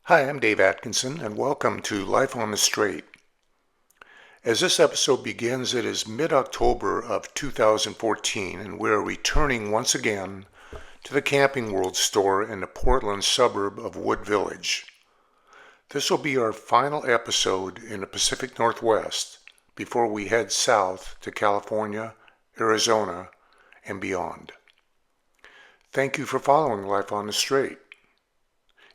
Hi, I'm Dave Atkinson, and welcome to Life on the Straight. As this episode begins, it is mid-October of 2014, and we're returning once again to the Camping World store in the Portland suburb of Wood Village. This will be our final episode in the Pacific Northwest before we head south to California, Arizona, and beyond. Thank you for following Life on the Straight.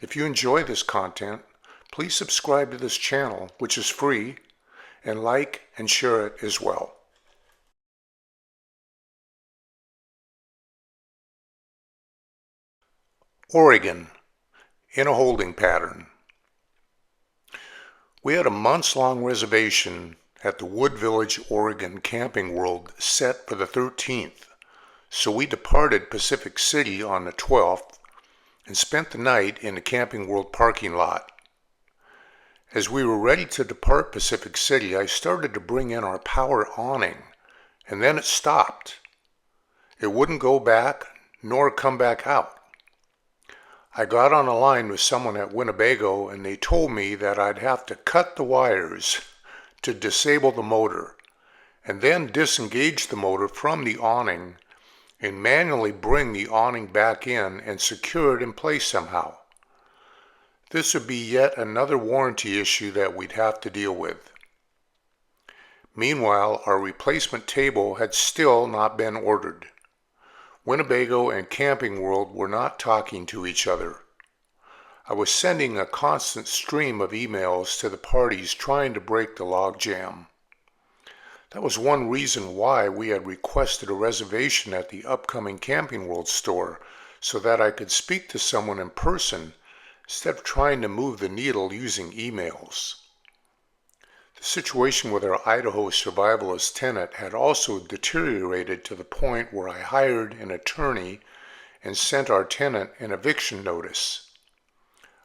If you enjoy this content, please subscribe to this channel, which is free, and like and share it as well. Oregon, in a holding pattern. We had a months-long reservation at the Wood Village, Oregon Camping World set for the 13th, so we departed Pacific City on the 12th and spent the night in the Camping World parking lot. As we were ready to depart Pacific City, I started to bring in our power awning, and then it stopped. It wouldn't go back nor come back out. I got on a line with someone at Winnebago, and they told me that I'd have to cut the wires to disable the motor, and then disengage the motor from the awning and manually bring the awning back in and secure it in place somehow. This would be yet another warranty issue that we'd have to deal with. Meanwhile, our replacement table had still not been ordered. Winnebago and Camping World were not talking to each other. I was sending a constant stream of emails to the parties trying to break the logjam. That was one reason why we had requested a reservation at the upcoming Camping World store, so that I could speak to someone in person instead of trying to move the needle using emails. The situation with our Idaho survivalist tenant had also deteriorated to the point where I hired an attorney and sent our tenant an eviction notice.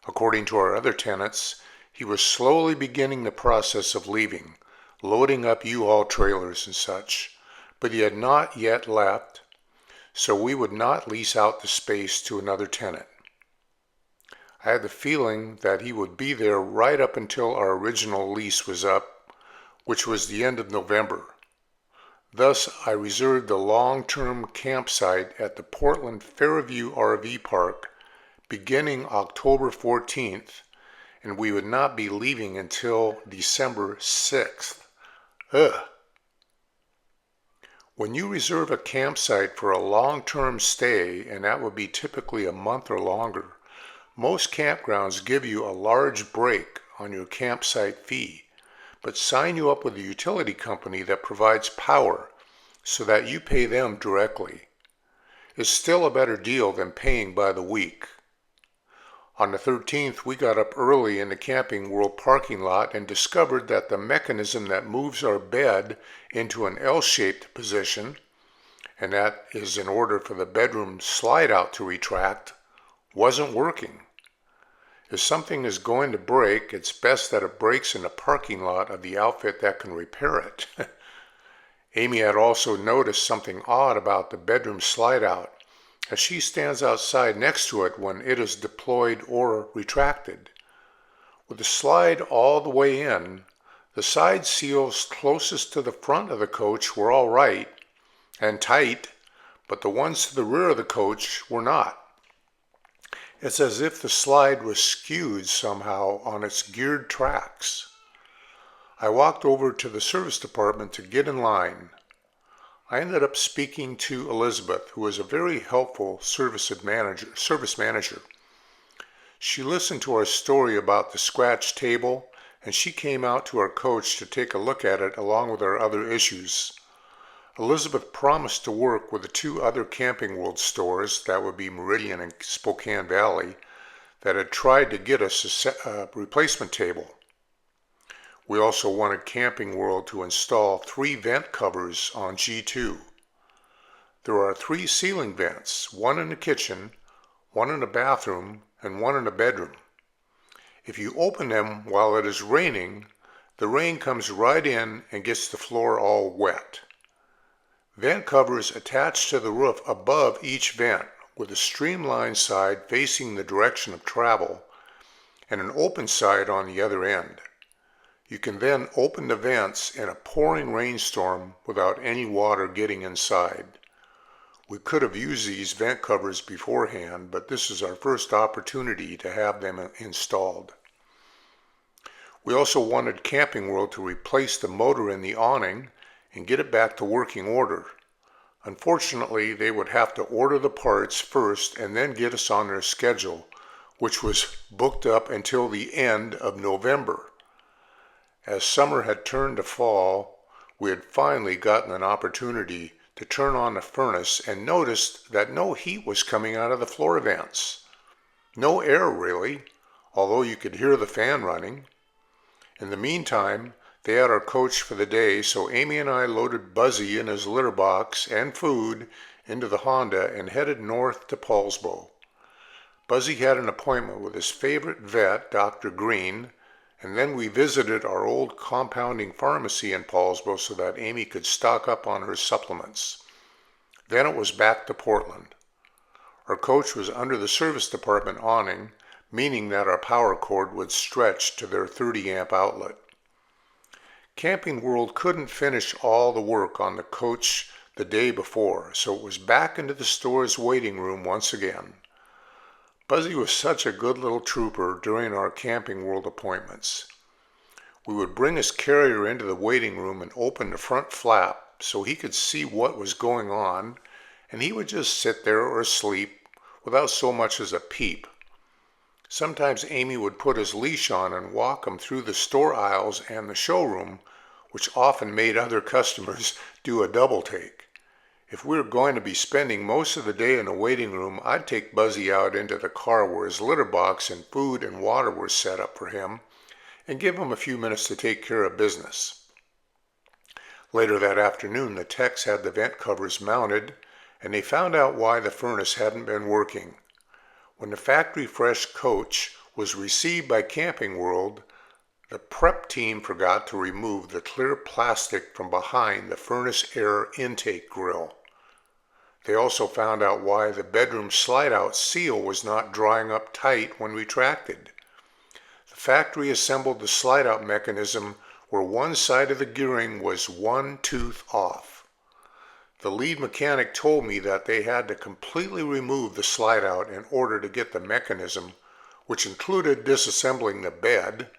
According to our other tenants, he was slowly beginning the process of leaving, loading up U-Haul trailers and such, but he had not yet left, so we would not lease out the space to another tenant. I had the feeling that he would be there right up until our original lease was up, which was the end of November. Thus, I reserved the long-term campsite at the Portland Fairview RV Park beginning October 14th, and we would not be leaving until December 6th. When you reserve a campsite for a long-term stay, and that would be typically a month or longer, most campgrounds give you a large break on your campsite fee, but sign you up with a utility company that provides power so that you pay them directly. It's still a better deal than paying by the week. On the 13th, we got up early in the Camping World parking lot and discovered that the mechanism that moves our bed into an L-shaped position, and that is in order for the bedroom slide-out to retract, wasn't working. If something is going to break, it's best that it breaks in the parking lot of the outfit that can repair it. Amy had also noticed something odd about the bedroom slide-out, as she stands outside next to it when it is deployed or retracted. With the slide all the way in, the side seals closest to the front of the coach were all right and tight, but the ones to the rear of the coach were not. It's as if the slide was skewed somehow on its geared tracks. I walked over to the service department to get in line. I ended up speaking to Elizabeth, who was a very helpful service manager. She listened to our story about the scratch table, and she came out to our coach to take a look at it along with our other issues. Elizabeth promised to work with the two other Camping World stores, that would be Meridian and Spokane Valley, that had tried to get us a replacement table. We also wanted Camping World to install 3 vent covers on G2. There are 3 ceiling vents, one in the kitchen, one in the bathroom, and one in the bedroom. If you open them while it is raining, the rain comes right in and gets the floor all wet. Vent covers attached to the roof above each vent with a streamlined side facing the direction of travel, and an open side on the other end. You can then open the vents in a pouring rainstorm without any water getting inside. We could have used these vent covers beforehand, but this is our first opportunity to have them installed. We also wanted Camping World to replace the motor in the awning and get it back to working order. Unfortunately, they would have to order the parts first and then get us on their schedule, which was booked up until the end of November. As summer had turned to fall, we had finally gotten an opportunity to turn on the furnace and noticed that no heat was coming out of the floor vents. No air really, although you could hear the fan running. In the meantime, they had our coach for the day, so Amy and I loaded Buzzy in his litter box and food into the Honda and headed north to Paulsbo. Buzzy had an appointment with his favorite vet, Dr. Green, and then we visited our old compounding pharmacy in Paulsbo so that Amy could stock up on her supplements. Then it was back to Portland. Our coach was under the service department awning, meaning that our power cord would stretch to their 30-amp outlet. Camping World couldn't finish all the work on the coach the day before, so it was back into the store's waiting room once again. Buzzy was such a good little trooper during our Camping World appointments. We would bring his carrier into the waiting room and open the front flap so he could see what was going on, and he would just sit there or sleep without so much as a peep. Sometimes Amy would put his leash on and walk him through the store aisles and the showroom, which often made other customers do a double take. If we were going to be spending most of the day in the waiting room, I'd take Buzzy out into the car where his litter box and food and water were set up for him and give him a few minutes to take care of business. Later that afternoon, the techs had the vent covers mounted, and they found out why the furnace hadn't been working. When the factory fresh coach was received by Camping World, the prep team forgot to remove the clear plastic from behind the furnace air intake grill. They also found out why the bedroom slide-out seal was not drying up tight when retracted. The factory assembled the slide-out mechanism where one side of the gearing was one tooth off. The lead mechanic told me that they had to completely remove the slide-out in order to get the mechanism, which included disassembling the bed,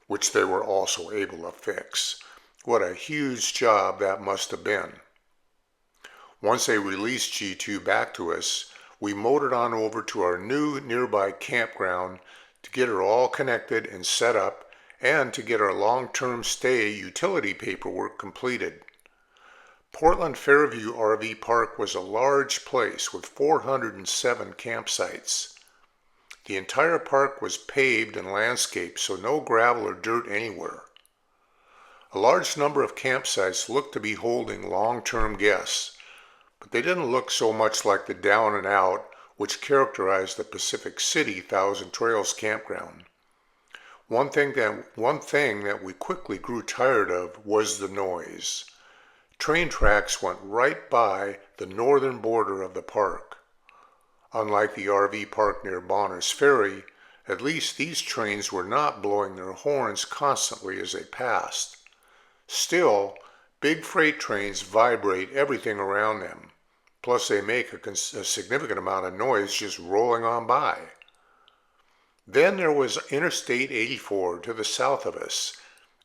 which they were also able to fix. What a huge job that must have been. Once they released G2 back to us, we motored on over to our new nearby campground to get her all connected and set up and to get our long-term stay utility paperwork completed. Portland Fairview RV Park was a large place with 407 campsites. The entire park was paved and landscaped, so no gravel or dirt anywhere. A large number of campsites looked to be holding long-term guests, but they didn't look so much like the Down and Out, which characterized the Pacific City Thousand Trails campground. One thing that we quickly grew tired of was the noise. Train tracks went right by the northern border of the park. Unlike the RV park near Bonner's Ferry, at least these trains were not blowing their horns constantly as they passed. Still, big freight trains vibrate everything around them, plus they make a significant amount of noise just rolling on by. Then there was Interstate 84 to the south of us,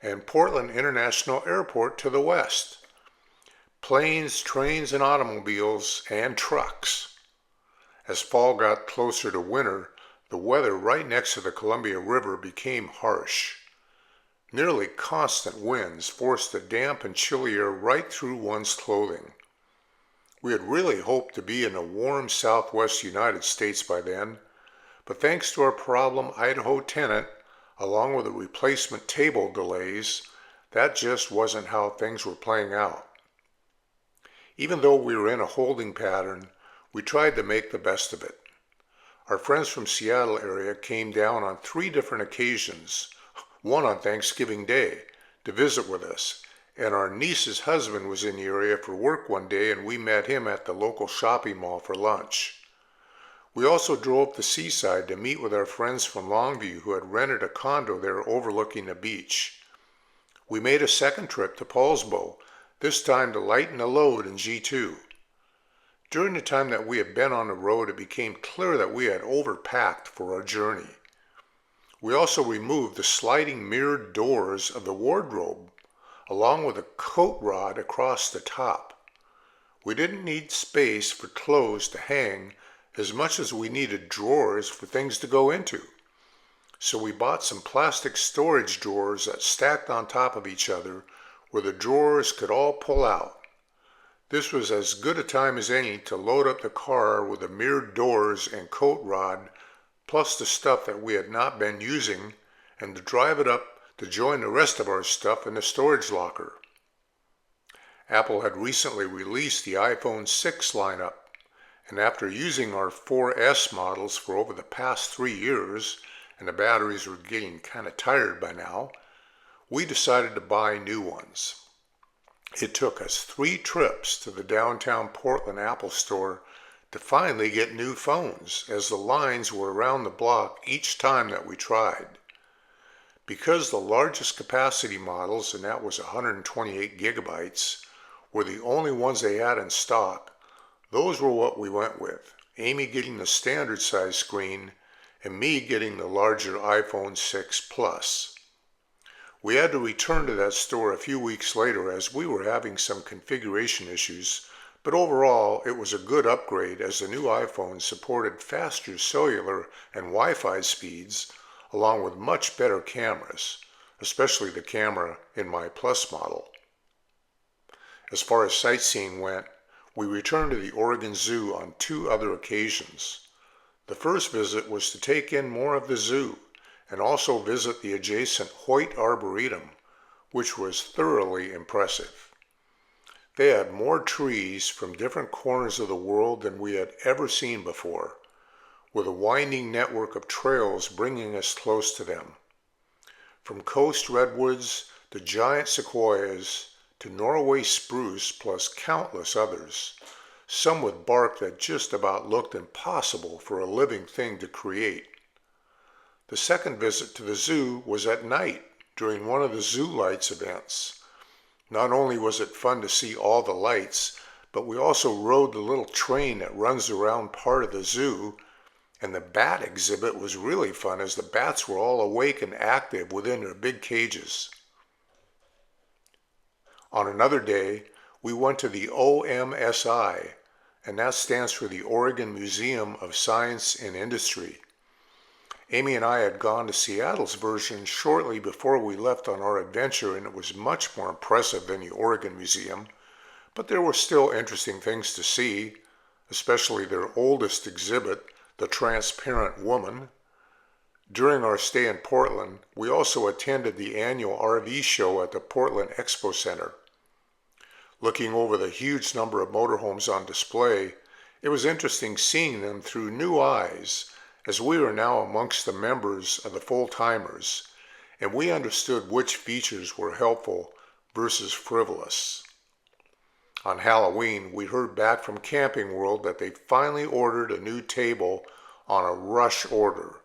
and Portland International Airport to the west. Planes, trains, and automobiles, and trucks. As fall got closer to winter, the weather right next to the Columbia River became harsh. Nearly constant winds forced the damp and chilly air right through one's clothing. We had really hoped to be in the warm southwest United States by then, but thanks to our problem Idaho tenant, along with the replacement table delays, that just wasn't how things were playing out. Even though we were in a holding pattern, we tried to make the best of it. Our friends from Seattle area came down on 3 different occasions, one on Thanksgiving Day, to visit with us, and our niece's husband was in the area for work one day and we met him at the local shopping mall for lunch. We also drove to the seaside to meet with our friends from Longview who had rented a condo there overlooking the beach. We made a second trip to Paulsbo, this time to lighten the load in G2. During the time that we had been on the road, it became clear that we had overpacked for our journey. We also removed the sliding mirrored doors of the wardrobe, along with a coat rod across the top. We didn't need space for clothes to hang as much as we needed drawers for things to go into. So we bought some plastic storage drawers that stacked on top of each other where the drawers could all pull out. This was as good a time as any to load up the car with the mirrored doors and coat rod, plus the stuff that we had not been using, and to drive it up to join the rest of our stuff in the storage locker. Apple had recently released the iPhone 6 lineup, and after using our 4S models for over the past 3 years, and the batteries were getting kind of tired by now, we decided to buy new ones. It took us 3 trips to the downtown Portland Apple store to finally get new phones, as the lines were around the block each time that we tried. Because the largest capacity models, and that was 128 gigabytes, were the only ones they had in stock, those were what we went with, Amy getting the standard size screen and me getting the larger iPhone 6 Plus. We had to return to that store a few weeks later as we were having some configuration issues, but overall it was a good upgrade as the new iPhone supported faster cellular and Wi-Fi speeds along with much better cameras, especially the camera in my Plus model. As far as sightseeing went, we returned to the Oregon Zoo on 2 other occasions. The first visit was to take in more of the zoo and also visit the adjacent Hoyt Arboretum, which was thoroughly impressive. They had more trees from different corners of the world than we had ever seen before, with a winding network of trails bringing us close to them. From coast redwoods to giant sequoias to Norway spruce plus countless others, some with bark that just about looked impossible for a living thing to create. The second visit to the zoo was at night during one of the Zoo Lights events. Not only was it fun to see all the lights, but we also rode the little train that runs around part of the zoo, and the bat exhibit was really fun as the bats were all awake and active within their big cages. On another day, we went to the OMSI, and that stands for the Oregon Museum of Science and Industry. Amy and I had gone to Seattle's version shortly before we left on our adventure, and it was much more impressive than the Oregon Museum, but there were still interesting things to see, especially their oldest exhibit, the Transparent Woman. During our stay in Portland, we also attended the annual RV show at the Portland Expo Center. Looking over the huge number of motorhomes on display, it was interesting seeing them through new eyes, as we were now amongst the members of the full-timers, and we understood which features were helpful versus frivolous. On Halloween, we heard back from Camping World that they finally ordered a new table on a rush order,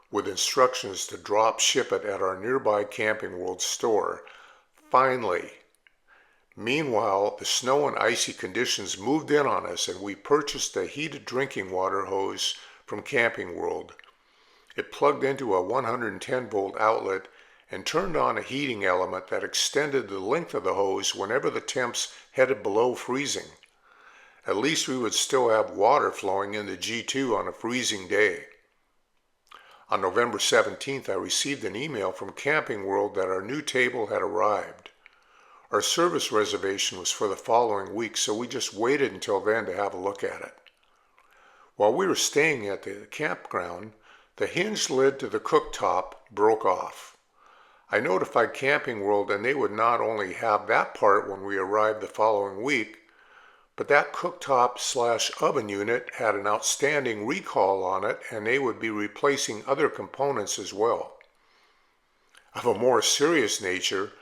with instructions to drop ship it at our nearby Camping World store. Finally! Meanwhile, the snow and icy conditions moved in on us, and we purchased a heated drinking water hose from Camping World. It plugged into a 110-volt outlet and turned on a heating element that extended the length of the hose whenever the temps headed below freezing. At least we would still have water flowing into G2 on a freezing day. On November 17th, I received an email from Camping World that our new table had arrived. Our service reservation was for the following week, so we just waited until then to have a look at it. While we were staying at the campground, the hinge lid to the cooktop broke off. I notified Camping World, and they would not only have that part when we arrived the following week, but that cooktop/oven unit had an outstanding recall on it, and they would be replacing other components as well. Of a more serious nature,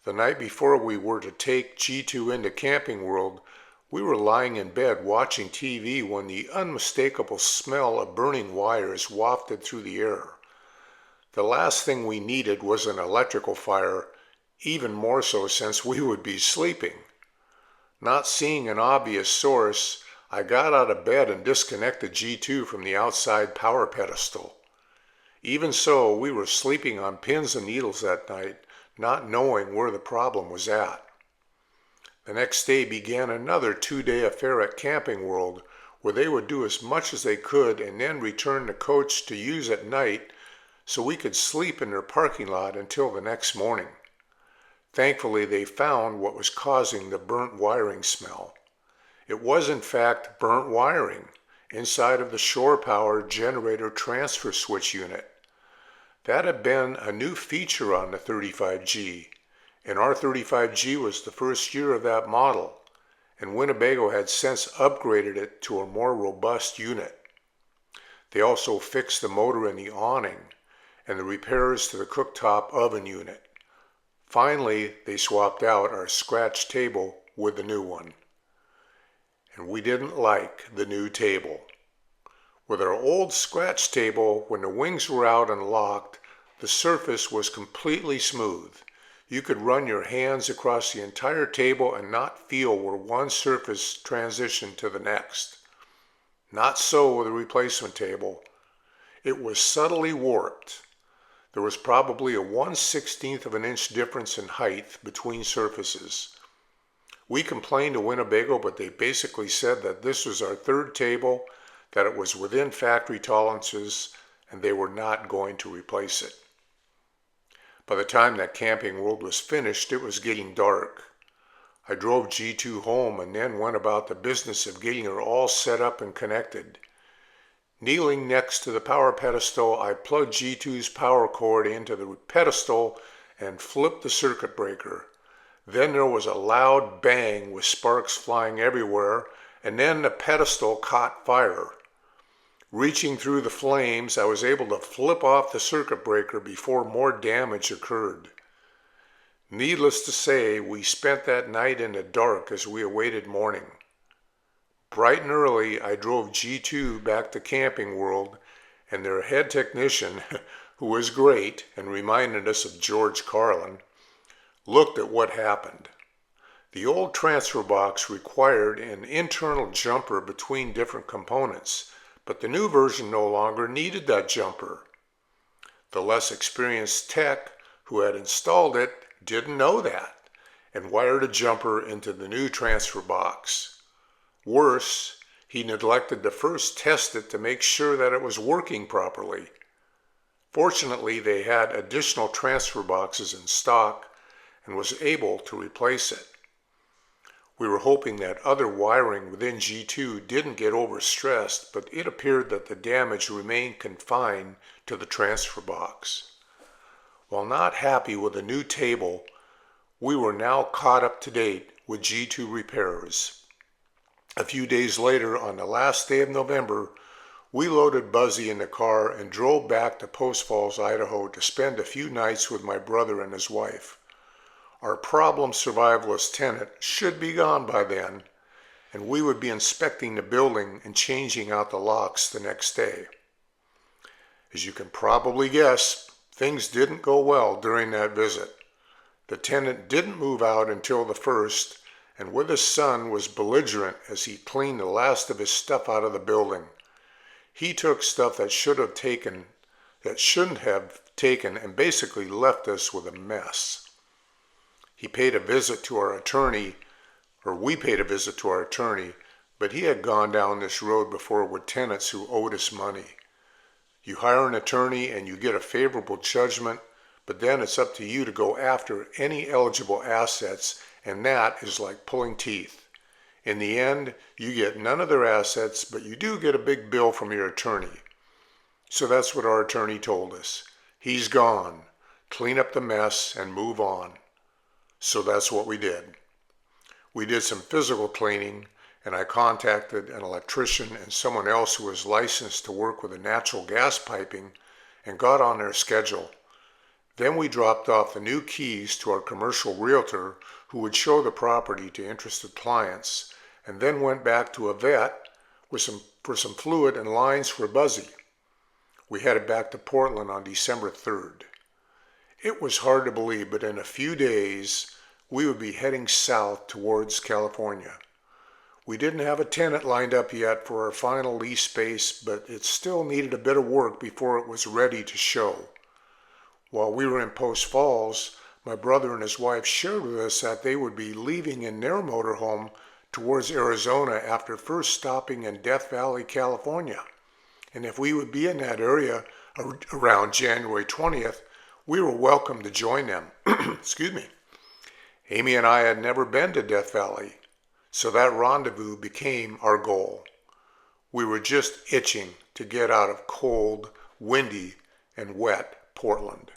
the night before we were to take G2 into Camping World, We were lying in bed watching TV when the unmistakable smell of burning wires wafted through the air. The last thing we needed was an electrical fire, even more so since we would be sleeping. Not seeing an obvious source, I got out of bed and disconnected G2 from the outside power pedestal. Even so, we were sleeping on pins and needles that night, not knowing where the problem was at. The next day began another 2-day affair at Camping World, where they would do as much as they could and then return the coach to use at night so we could sleep in their parking lot until the next morning. Thankfully, they found what was causing the burnt wiring smell. It was in fact burnt wiring inside of the shore power generator transfer switch unit. That had been a new feature on the 35G, and our 35G was the first year of that model, and Winnebago had since upgraded it to a more robust unit. They also fixed the motor in the awning and the repairs to the cooktop oven unit. Finally, they swapped out our scratch table with the new one. And we didn't like the new table. With our old scratch table, when the wings were out and locked, the surface was completely smooth. You could run your hands across the entire table and not feel where one surface transitioned to the next. Not so with the replacement table. It was subtly warped. There was probably a 1/16 of an inch difference in height between surfaces. We complained to Winnebago, but they basically said that this was our third table, that it was within factory tolerances, and they were not going to replace it. By the time that Camping World was finished, it was getting dark. I drove G2 home and then went about the business of getting her all set up and connected. Kneeling next to the power pedestal, I plugged G2's power cord into the pedestal and flipped the circuit breaker. Then there was a loud bang with sparks flying everywhere, and then the pedestal caught fire. Reaching through the flames, I was able to flip off the circuit breaker before more damage occurred. Needless to say, we spent that night in the dark as we awaited morning. Bright and early, I drove G2 back to Camping World, and their head technician, who was great and reminded us of George Carlin, looked at what happened. The old transfer box required an internal jumper between different components, but the new version no longer needed that jumper. The less experienced tech who had installed it didn't know that and wired a jumper into the new transfer box. Worse, he neglected to first test it to make sure that it was working properly. Fortunately, they had additional transfer boxes in stock and was able to replace it. We were hoping that other wiring within G2 didn't get overstressed, but it appeared that the damage remained confined to the transfer box. While not happy with the new table, we were now caught up to date with G2 repairs. A few days later, on the last day of November, we loaded Buzzy in the car and drove back to Post Falls, Idaho to spend a few nights with my brother and his wife. Our problem survivalist tenant should be gone by then, and we would be inspecting the building and changing out the locks the next day. As you can probably guess, things didn't go well during that visit. The tenant didn't move out until the 1st, and with his son was belligerent as he cleaned the last of his stuff out of the building. He took stuff that shouldn't have taken and basically left us with a mess. He paid a visit to our attorney, or we paid a visit to our attorney, but he had gone down this road before with tenants who owed us money. You hire an attorney and you get a favorable judgment, but then it's up to you to go after any eligible assets, and that is like pulling teeth. In the end, you get none of their assets, but you do get a big bill from your attorney. So that's what our attorney told us. He's gone. Clean up the mess and move on. So that's what we did. We did some physical cleaning, and I contacted an electrician and someone else who was licensed to work with the natural gas piping and got on their schedule. Then we dropped off the new keys to our commercial realtor who would show the property to interested clients, and then went back to a vet for some fluid and lines for Buzzy. We headed back to Portland on December 3rd. It was hard to believe, but in a few days, we would be heading south towards California. We didn't have a tenant lined up yet for our final lease space, but it still needed a bit of work before it was ready to show. While we were in Post Falls, my brother and his wife shared with us that they would be leaving in their motorhome towards Arizona after first stopping in Death Valley, California. And if we would be in that area around January 20th, we were welcome to join them. Excuse me. Amy and I had never been to Death Valley, so that rendezvous became our goal. We were just itching to get out of cold, windy, and wet Portland.